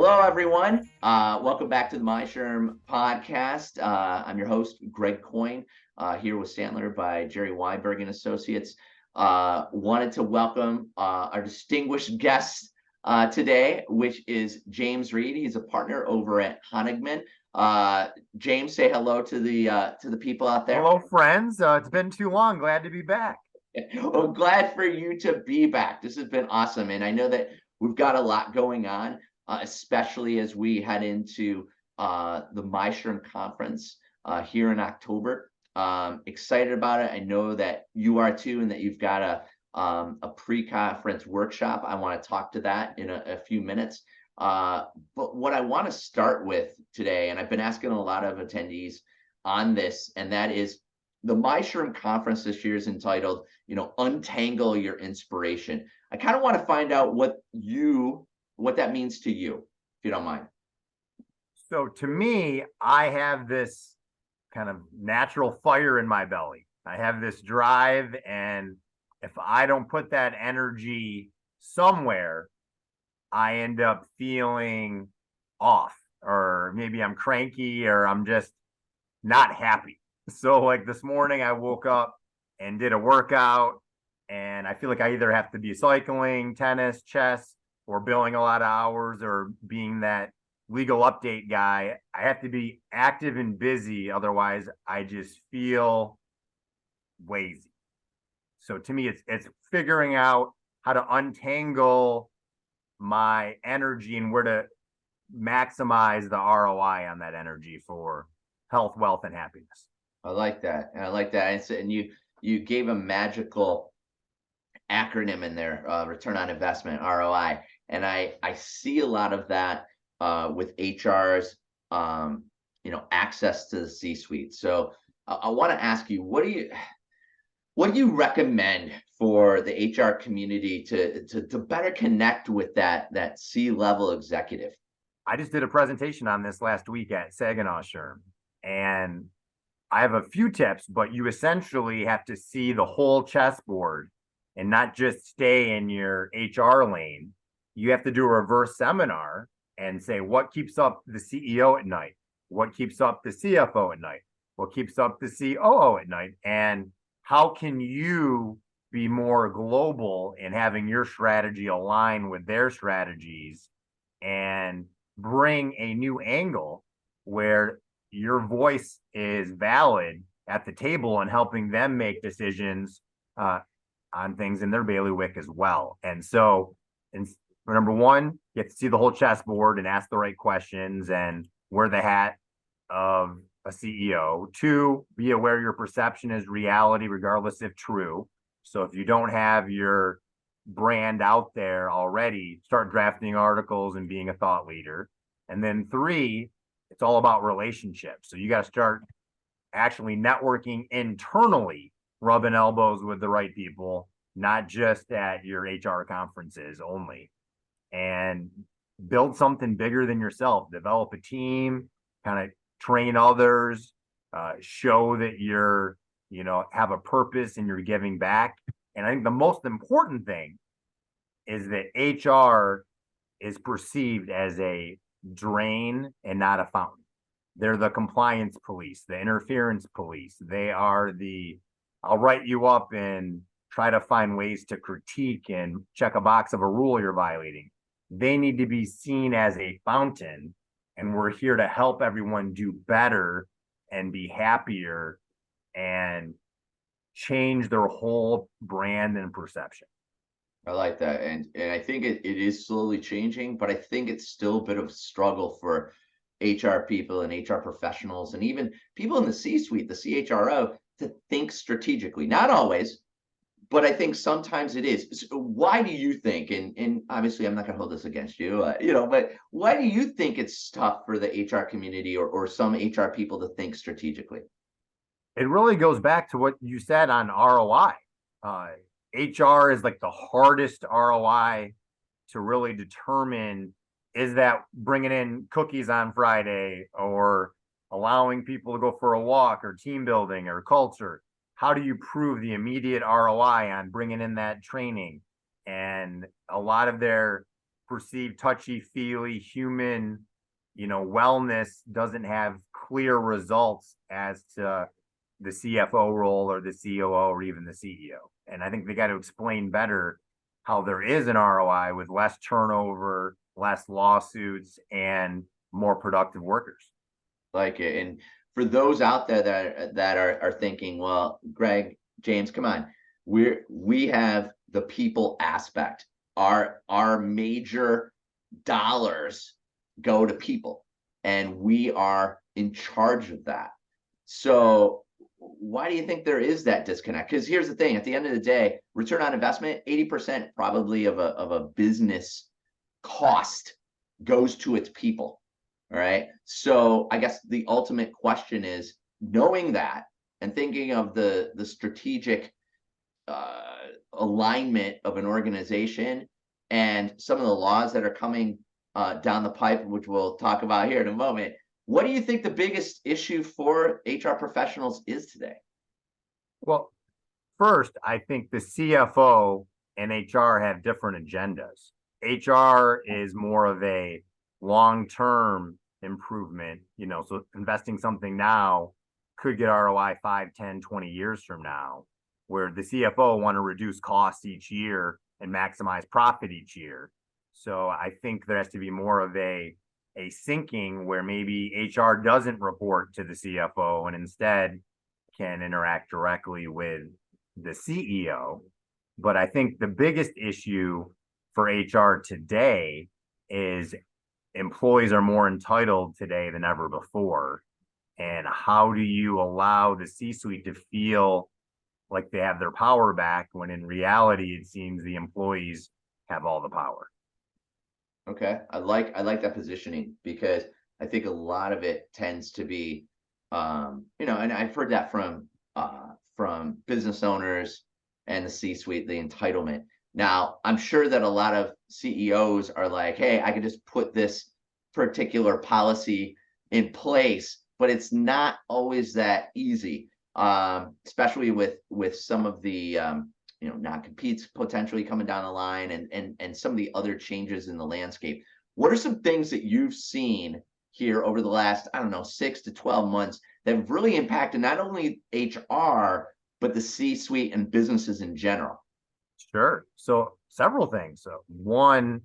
Hello, everyone. Welcome back to the MISHRM podcast. I'm your host, Greg Coyne, here with Sandler by Jerry Weinberg and Associates. Wanted to welcome our distinguished guest today, which is James Reid. He's a partner over at Honigman. James, say hello to the people out there. Hello, friends. It's been too long. Glad to be back. Well, glad for you to be back. This has been awesome, and I know that we've got a lot going on. Especially as we head into the MISHRM conference here in October. Excited about it. I know that you are too, and that you've got a pre-conference workshop. I want to talk to that in a few minutes. But what I want to start with today, and I've been asking a lot of attendees on this, and that is the MISHRM conference this year is entitled, Untangle Your Inspiration. I kind of want to find out what that means to you, if you don't mind. So to me, I have this kind of natural fire in my belly. I have this drive, and if I don't put that energy somewhere, I end up feeling off, or maybe I'm cranky, or I'm just not happy. So like this morning, I woke up and did a workout, and I feel like I either have to be cycling, tennis, chess, or billing a lot of hours, or being that legal update guy. I have to be active and busy. Otherwise, I just feel lazy. So to me, it's figuring out how to untangle my energy and where to maximize the ROI on that energy for health, wealth, and happiness. I like that. And I like that. And you gave a magical acronym in there, return on investment, ROI. And I see a lot of that with HR's, access to the C-suite. So I want to ask you, what do you recommend for the HR community to better connect with that C-level executive? I just did a presentation on this last week at Saginaw SHRM, and I have a few tips, but you essentially have to see the whole chessboard and not just stay in your HR lane. You have to do a reverse seminar and say, what keeps up the CEO at night? What keeps up the CFO at night? What keeps up the COO at night? And how can you be more global in having your strategy align with their strategies and bring a new angle where your voice is valid at the table and helping them make decisions on things in their bailiwick as well. And so, number one, you have to see the whole chessboard and ask the right questions and wear the hat of a CEO. Two, be aware your perception is reality, regardless if true. So if you don't have your brand out there already, start drafting articles and being a thought leader. And then three, it's all about relationships. So you got to start actually networking internally, rubbing elbows with the right people, not just at your HR conferences only. And build something bigger than yourself. Develop a team, kind of train others, show that you're, have a purpose and you're giving back. And I think the most important thing is that HR is perceived as a drain and not a fountain. They're the compliance police, the interference police. They are I'll write you up and try to find ways to critique and check a box of a rule you're violating. They need to be seen as a fountain, and we're here to help everyone do better and be happier and change their whole brand and perception. I like that. And I think it is slowly changing, but I think it's still a bit of a struggle for HR people and HR professionals and even people in the C-suite, the CHRO, to think strategically. Not always, but I think sometimes it is. So why do you think, and obviously I'm not going to hold this against you, but why do you think it's tough for the HR community or some HR people to think strategically? It really goes back to what you said on ROI. HR is like the hardest ROI to really determine. Is that bringing in cookies on Friday or allowing people to go for a walk or team building or culture? How do you prove the immediate ROI on bringing in that training? And a lot of their perceived touchy-feely human, wellness doesn't have clear results as to the CFO role or the COO or even the CEO. And I think they got to explain better how there is an ROI with less turnover, less lawsuits, and more productive workers. Like it. And for those out there that are thinking, well, Greg, James, come on, we have the people aspect. Our major dollars go to people, and we are in charge of that. So why do you think there is that disconnect? Because here's the thing: at the end of the day, return on investment, 80% probably of a business cost goes to its people. All right. So I guess the ultimate question is, knowing that and thinking of the strategic alignment of an organization and some of the laws that are coming down the pipe, which we'll talk about here in a moment. What do you think the biggest issue for HR professionals is today? Well, first, I think the CFO and HR have different agendas. HR is more of a long-term improvement, so investing something now could get ROI 5, 10, 20 years from now, where the CFO want to reduce costs each year and maximize profit each year. So I think there has to be more of a syncing where maybe HR doesn't report to the CFO and instead can interact directly with the CEO. But I think the biggest issue for HR today is employees are more entitled today than ever before. And how do you allow the C-suite to feel like they have their power back when in reality it seems the employees have all the power? Okay, I like that positioning, because I think a lot of it tends to be, and I've heard that from business owners and the C-suite, the entitlement. Now, I'm sure that a lot of CEOs are like, hey, I can just put this particular policy in place, but it's not always that easy, especially with some of the non-competes potentially coming down the line, and some of the other changes in the landscape. What are some things that you've seen here over the last, I don't know, 6 to 12 months that have really impacted not only HR, but the C-suite and businesses in general? Sure. So several things. So one,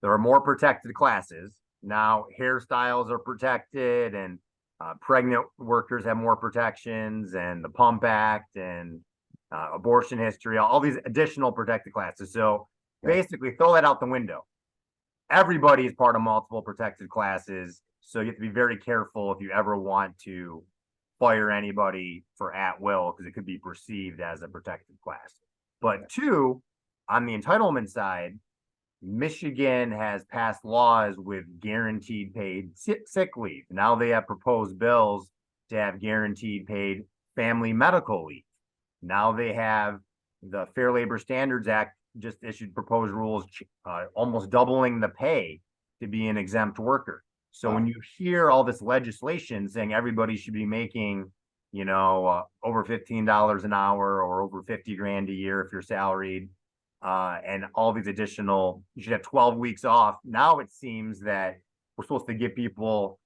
there are more protected classes. Now hairstyles are protected, and pregnant workers have more protections, and the Pump Act and abortion history, all these additional protected classes. So basically throw that out the window. Everybody is part of multiple protected classes. So you have to be very careful if you ever want to fire anybody for at will, because it could be perceived as a protected class. But two, on the entitlement side, Michigan has passed laws with guaranteed paid sick leave. Now they have proposed bills to have guaranteed paid family medical leave. Now they have the Fair Labor Standards Act just issued proposed rules, almost doubling the pay to be an exempt worker. So when you hear all this legislation saying everybody should be making, over $15 an hour or over 50 grand a year if you're salaried, and all these additional, you should have 12 weeks off. Now it seems that we're supposed to give people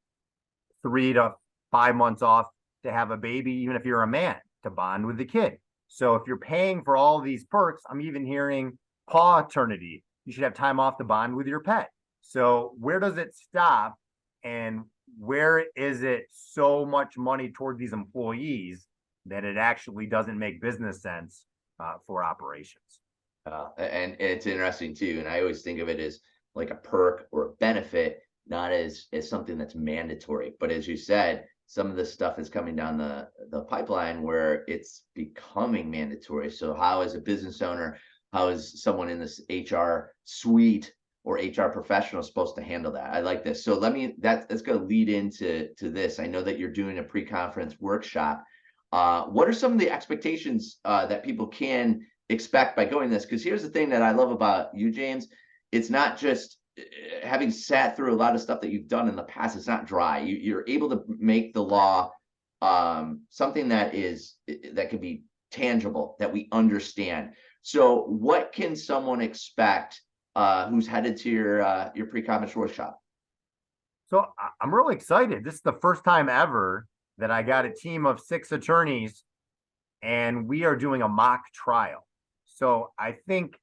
3 to 5 months off to have a baby, even if you're a man, to bond with the kid. So if you're paying for all these perks, I'm even hearing paternity, you should have time off to bond with your pet. So where does it stop? And where is it so much money toward these employees that it actually doesn't make business sense for operations? And it's interesting too. And I always think of it as like a perk or a benefit, not as something that's mandatory. But as you said, some of this stuff is coming down the pipeline where it's becoming mandatory. So how, as a business owner, how is someone in this HR suite or HR professional supposed to handle that? I like this. So that's going to lead into this. I know that you're doing a pre-conference workshop. What are some of the expectations that people can expect by going this? Because here's the thing that I love about you, James. It's not just having sat through a lot of stuff that you've done in the past. It's not dry. You're able to make the law something that can be tangible, that we understand. So what can someone expect who's headed to your pre-conference workshop? So I'm really excited. This is the first time ever that I got a team of 6 attorneys and we are doing a mock trial. So I think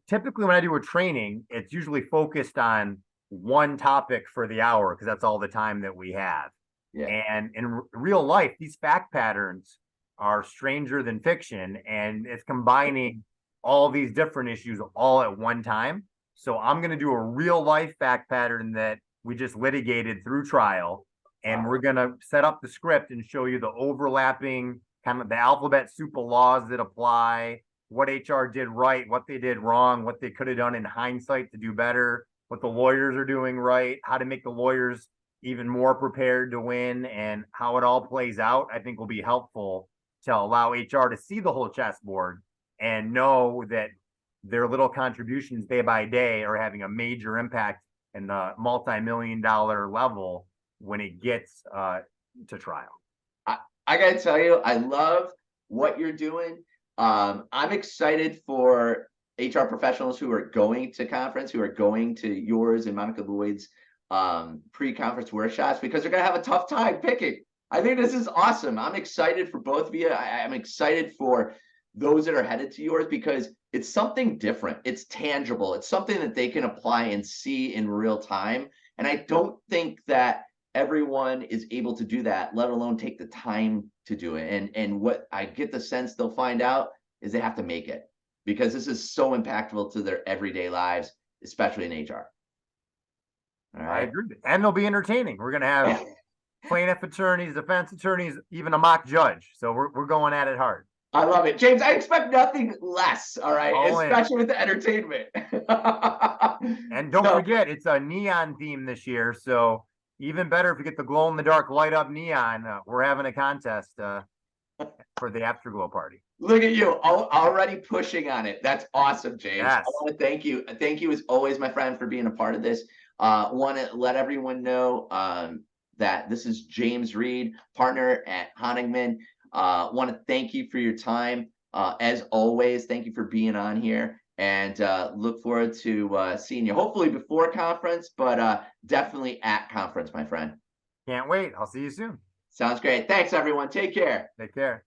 typically when I do a training, it's usually focused on one topic for the hour because that's all the time that we have. Yeah. And in real life, these fact patterns are stranger than fiction, and it's combining all these different issues all at one time. So I'm going to do a real life fact pattern that we just litigated through trial, and we're going to set up the script and show you the overlapping kind of the alphabet soup of laws that apply, what HR did right, what they did wrong, what they could have done in hindsight to do better, what the lawyers are doing right, how to make the lawyers even more prepared to win, and how it all plays out, I think will be helpful to allow HR to see the whole chessboard and know that their little contributions day by day are having a major impact in the multi-million-dollar level when it gets to trial. I gotta tell you, I love what you're doing. I'm excited for HR professionals who are going to conference, who are going to yours and Monica Lloyd's pre-conference workshops, because they're gonna have a tough time picking. I think this is awesome. I'm excited for both of you. I'm excited for those that are headed to yours because it's something different. It's tangible. It's something that they can apply and see in real time. And I don't think that everyone is able to do that, let alone take the time to do it. And what I get the sense they'll find out is they have to make it because this is so impactful to their everyday lives, especially in HR. All I right. agree. And they'll be entertaining. We're going to have plaintiff attorneys, defense attorneys, even a mock judge. So we're going at it hard. I love it. James, I expect nothing less, all right, All in. especially with the entertainment. And don't forget, it's a neon theme this year. So even better if you get the glow in the dark light up neon. We're having a contest for the afterglow party. Look at you already pushing on it. That's awesome, James. Yes. I want to thank you. Thank you as always, my friend, for being a part of this. Want to let everyone know that this is James Reid, partner at Honigman. Want to thank you for your time. As always, thank you for being on here, and look forward to seeing you hopefully before conference, but definitely at conference, my friend. Can't wait. I'll see you soon. Sounds great. Thanks, everyone. Take care. Take care.